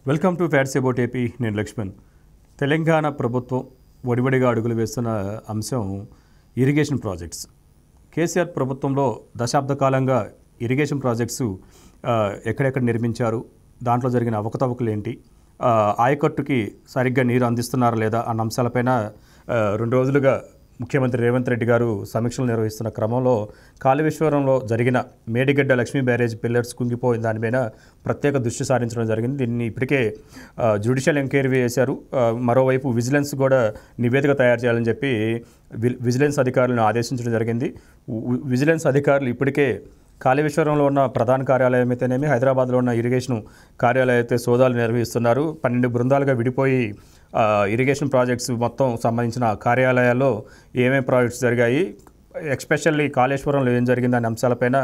Welcome to fats about AP. నేను లక్ష్మణ్. తెలంగాణ ప్రభుత్వం వడివడిగా అడుగులు వేస్తున్న అంశం ఇరిగేషన్ ప్రాజెక్ట్స్. కేసీఆర్ ప్రభుత్వంలో దశాబ్ద కాలంగా ఇరిగేషన్ ప్రాజెక్ట్స్ ఎక్కడెక్కడ నిర్మించారు, దాంట్లో జరిగిన అవకతవకలు ఏంటి, ఆయకట్టుకి సరిగ్గా నీరు అందిస్తున్నారా లేదా అన్న అంశాలపైన 2 రోజులుగా ముఖ్యమంత్రి రేవంత్ రెడ్డి గారు సమీక్షలు నిర్వహిస్తున్న క్రమంలో కాళేశ్వరంలో జరిగిన మేడిగడ్డ లక్ష్మీ బ్యారేజ్ పిల్లర్స్ కుంగిపోయిన దానిపైన ప్రత్యేక దృష్టి సారించడం జరిగింది. దీన్ని ఇప్పటికే జ్యుడిషియల్ ఎంక్వైరీ చేశారు. మరోవైపు విజిలెన్స్ కూడా నివేదిక తయారు చేయాలని చెప్పి విజిలెన్స్ అధికారులను ఆదేశించడం జరిగింది. విజిలెన్స్ అధికారులు ఇప్పటికే కాళేశ్వరంలో ఉన్న ప్రధాన కార్యాలయం అయితేనేమి, హైదరాబాద్లో ఉన్న ఇరిగేషన్ కార్యాలయం అయితే సోదాలు నిర్వహిస్తున్నారు. 12 బృందాలుగా విడిపోయి ఇరిగేషన్ ప్రాజెక్ట్స్ మొత్తం సంబంధించిన కార్యాలయాల్లో ఏమేమి ప్రాజెక్ట్స్ జరిగాయి, ఎస్పెషల్లీ కాళేశ్వరంలో ఏం జరిగింది అనే అంశాలపైన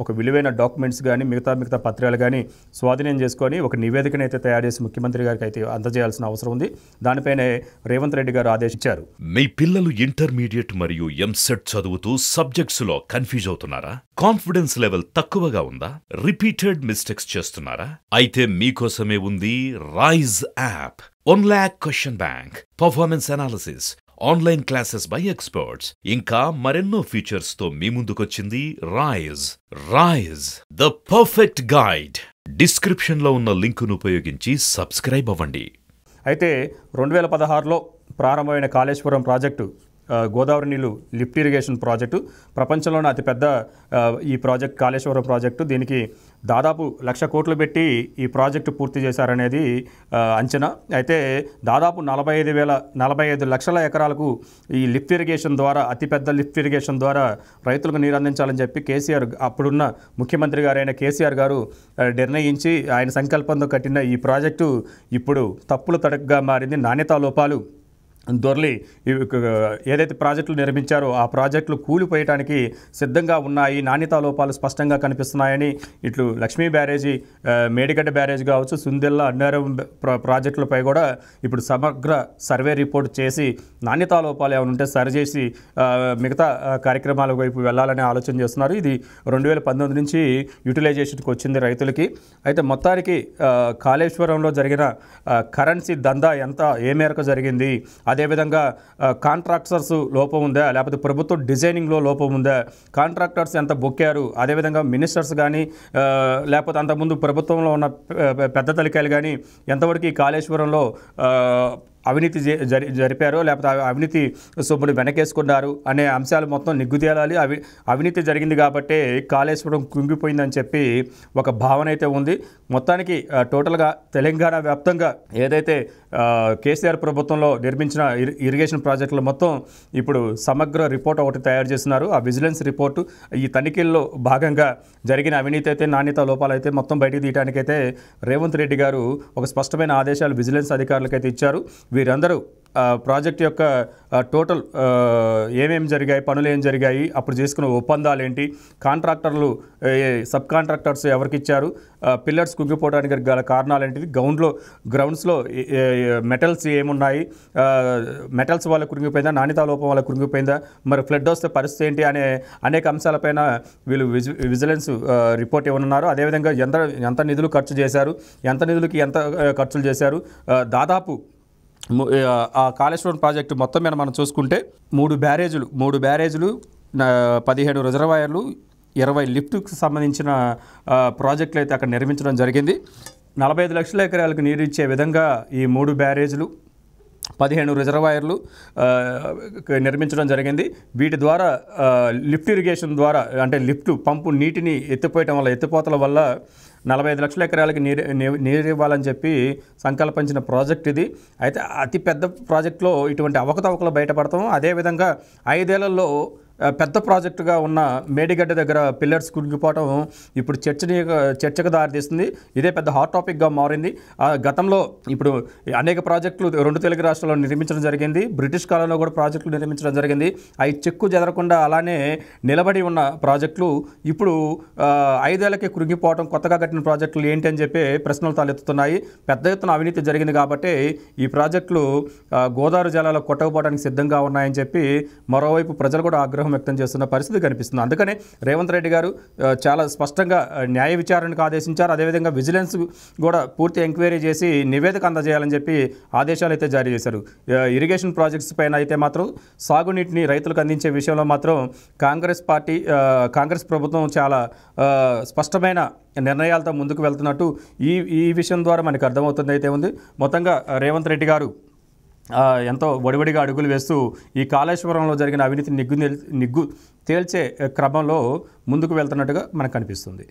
ఒక విలువైన డాక్యుమెంట్స్ కానీ మిగతా పత్రాలు కానీ స్వాధీనం చేసుకొని ఒక నివేదికను అయితే తయారు చేసి ముఖ్యమంత్రి గారికి అయితే అందజేయాల్సిన అవసరం ఉంది. దానిపైనే రేవంత్ రెడ్డి గారు ఆదేశించారు. మీ పిల్లలు ఇంటర్మీడియట్ మరియు ఎంసెట్ చదువుతూ సబ్జెక్ట్స్ లో కన్ఫ్యూజ్ అవుతున్నారా? కాన్ఫిడెన్స్ లెవెల్ తక్కువగా ఉందా? రిపీటెడ్ మిస్టేక్స్ చేస్తున్నారా? అయితే మీకోసమే ఉంది rise app. 1 lakh question bank, performance analysis, online classes by experts, ఇంకా మరెన్నో ఫీచర్స్ తో మీ ముందుకొచ్చింది rise the perfect guide. Description లో ఉన్న లింకును ఉపయోగించి సబ్స్క్రైబ్ అవ్వండి. అయితే 2016లో ప్రారంభమైన కాళేశ్వరం ప్రాజెక్టు గోదావరి నీళ్ళు లిఫ్ట్ ఇరిగేషన్ ప్రాజెక్టు ప్రపంచంలోనే అతిపెద్ద ఈ ప్రాజెక్ట్ కాళేశ్వరం ప్రాజెక్టు. దీనికి దాదాపు 1,00,000 కోట్లు పెట్టి ఈ ప్రాజెక్టు పూర్తి చేశారనేది అంచనా. అయితే దాదాపు 45 లక్షల ఎకరాలకు ఈ లిఫ్ట్ ఇరిగేషన్ ద్వారా, అతిపెద్ద లిఫ్ట్ ఇరిగేషన్ ద్వారా రైతులకు నీరు అందించాలని చెప్పి కేసీఆర్, అప్పుడున్న ముఖ్యమంత్రి గారైన కేసీఆర్ గారు నిర్ణయించి ఆయన సంకల్పంతో కట్టిన ఈ ప్రాజెక్టు ఇప్పుడు తప్పులు తడకగా మారింది. నాణ్యతా లోపాలు దొర్లి ఏదైతే ప్రాజెక్టులు నిర్మించారో ఆ ప్రాజెక్టులు కూలిపోయటానికి సిద్ధంగా ఉన్నాయి. నాణ్యతా లోపాలు స్పష్టంగా కనిపిస్తున్నాయని ఇట్లు లక్ష్మీ బ్యారేజీ, మేడిగడ్డ బ్యారేజ్ కావచ్చు, సుందెల్ల, అన్నారం ప్రాజెక్టులపై కూడా ఇప్పుడు సమగ్ర సర్వే రిపోర్ట్ చేసి నాణ్యతా లోపాలు ఏమైనా ఉంటే సరిచేసి మిగతా కార్యక్రమాల వైపు వెళ్ళాలని ఆలోచన చేస్తున్నారు. ఇది 2019 నుంచి యూటిలైజేషన్కి వచ్చింది రైతులకి. అయితే మొత్తానికి కాళేశ్వరంలో జరిగిన కరెన్సీ దందా ఏ మేరకు జరిగింది, అదేవిధంగా కాంట్రాక్టర్స్ లోపం ఉందా, లేకపోతే ప్రభుత్వ డిజైనింగ్లో లోపం ఉందా, కాంట్రాక్టర్స్ ఎంత బొక్కారు, అదేవిధంగా మినిస్టర్స్ కానీ లేకపోతే అంతకుముందు ప్రభుత్వంలో ఉన్న పెద్ద తలికాయలు కానీ ఎంతవరకు ఈ కాళేశ్వరంలో అవినీతి జరిపారో లేకపోతే అవినీతి సొమ్మును వెనకేసుకున్నారు అనే అంశాలు మొత్తం నిగ్గుతేలాలి. అవినీతి జరిగింది కాబట్టే కాళేశ్వరం కుంగిపోయిందని చెప్పి ఒక భావన అయితే ఉంది. మొత్తానికి టోటల్గా తెలంగాణ వ్యాప్తంగా ఏదైతే కేసీఆర్ ప్రభుత్వంలో నిర్మించిన ఇరిగేషన్ ప్రాజెక్టులు మొత్తం ఇప్పుడు సమగ్ర రిపోర్ట్ ఒకటి తయారు చేస్తున్నారు. ఆ విజిలెన్స్ రిపోర్టు ఈ తనిఖీల్లో భాగంగా జరిగిన అవినీతి అయితే, నాణ్యత లోపాలు అయితే మొత్తం బయటికి తీయడానికైతే రేవంత్ రెడ్డి గారు ఒక స్పష్టమైన ఆదేశాలు విజిలెన్స్ అధికారులకైతే ఇచ్చారు. వీరందరూ ప్రాజెక్ట్ యొక్క టోటల్ ఏమేమి జరిగాయి, పనులు ఏం జరిగాయి, అప్పుడు చేసుకున్న ఒప్పందాలు ఏంటి, కాంట్రాక్టర్లు సబ్ కాంట్రాక్టర్స్ ఎవరికి ఇచ్చారు, పిల్లర్స్ కుంగిపోవడానికి గల కారణాలు ఏంటివి, గ్రౌండ్స్లో మెటల్స్ ఏమున్నాయి, మెటల్స్ వల్ల కురిగిపోయిందా, నాణ్యతా లోపం వల్ల కురిగిపోయిందా, మరి ఫ్లడ్ వస్తే పరిస్థితి ఏంటి అనే అనేక అంశాలపైన వీళ్ళు విజిలెన్స్ రిపోర్ట్ ఇవ్వనున్నారు. అదేవిధంగా ఎంత నిధులు ఖర్చు చేశారు, ఎంత నిధులకి ఎంత ఖర్చులు చేశారు, దాదాపు ఆ కాళేశ్వరం ప్రాజెక్టు మొత్తం మీద మనం చూసుకుంటే 3 బ్యారేజీలు, 15 రిజర్వాయర్లు, 20 లిఫ్ట్కి సంబంధించిన ప్రాజెక్టులు అయితే అక్కడ నిర్మించడం జరిగింది. 45 లక్షల ఎకరాలకు నీరు ఇచ్చే విధంగా ఈ 3 బ్యారేజీలు, 15 రిజర్వాయర్లు నిర్మించడం జరిగింది. వీటి ద్వారా లిఫ్ట్ ఇరిగేషన్ ద్వారా, అంటే లిఫ్ట్ పంపు నీటిని ఎత్తిపోతల వల్ల 45 లక్షల ఎకరాలకి నీరు ఇవ్వాలని చెప్పి సంకల్పించిన ప్రాజెక్ట్ ఇది. అయితే అతిపెద్ద ప్రాజెక్టులో ఇటువంటి అవకతవకలు బయటపడతాం. అదేవిధంగా 5 ఏళ్లలో పెద్ద ప్రాజెక్టుగా ఉన్న మేడిగడ్డ దగ్గర పిల్లర్స్ కురిగిపోవడం ఇప్పుడు చర్చకు దారితీస్తుంది. ఇదే పెద్ద హాట్ టాపిక్గా మారింది. గతంలో ఇప్పుడు అనేక ప్రాజెక్టులు 2 తెలుగు రాష్ట్రాల్లో నిర్మించడం జరిగింది. బ్రిటిష్ కాలంలో కూడా ప్రాజెక్టులు నిర్మించడం జరిగింది. అవి చెక్కు చెదరకుండా అలానే నిలబడి ఉన్న ప్రాజెక్టులు ఇప్పుడు 5 ఏళ్లకే కురిగిపోవడం, కొత్తగా కట్టిన ప్రాజెక్టులు ఏంటి అని చెప్పి ప్రశ్నలు తలెత్తుతున్నాయి. పెద్ద ఎత్తున అవినీతి జరిగింది కాబట్టి ఈ ప్రాజెక్టులు గోదావరి జలాల్లో కొట్టకపోవడానికి సిద్ధంగా ఉన్నాయని చెప్పి మరోవైపు ప్రజలు కూడా ఆగ్రహం ఆగ్రహం వ్యక్తం చేస్తున్న పరిస్థితి కనిపిస్తుంది. అందుకనే రేవంత్ రెడ్డి గారు చాలా స్పష్టంగా న్యాయ విచారణకు ఆదేశించారు. అదేవిధంగా విజిలెన్స్ కూడా పూర్తి ఎంక్వైరీ చేసి నివేదిక అందజేయాలని చెప్పి ఆదేశాలు అయితే జారీ చేశారు. ఇరిగేషన్ ప్రాజెక్ట్స్ పైన అయితే మాత్రం సాగునీటిని రైతులకు అందించే విషయంలో మాత్రం కాంగ్రెస్ ప్రభుత్వం చాలా స్పష్టమైన నిర్ణయాలతో ముందుకు వెళ్తున్నట్టు ఈ విషయం ద్వారా మనకు అర్థమవుతుంది అయితే ఉంది. మొత్తంగా రేవంత్ రెడ్డి గారు ఎంతో వడివడిగా అడుగులు వేస్తూ ఈ కాళేశ్వరంలో జరిగిన అవినీతిని నిగ్గు తేల్చే క్రమంలో ముందుకు వెళ్తున్నట్టుగా మనకు కనిపిస్తుంది.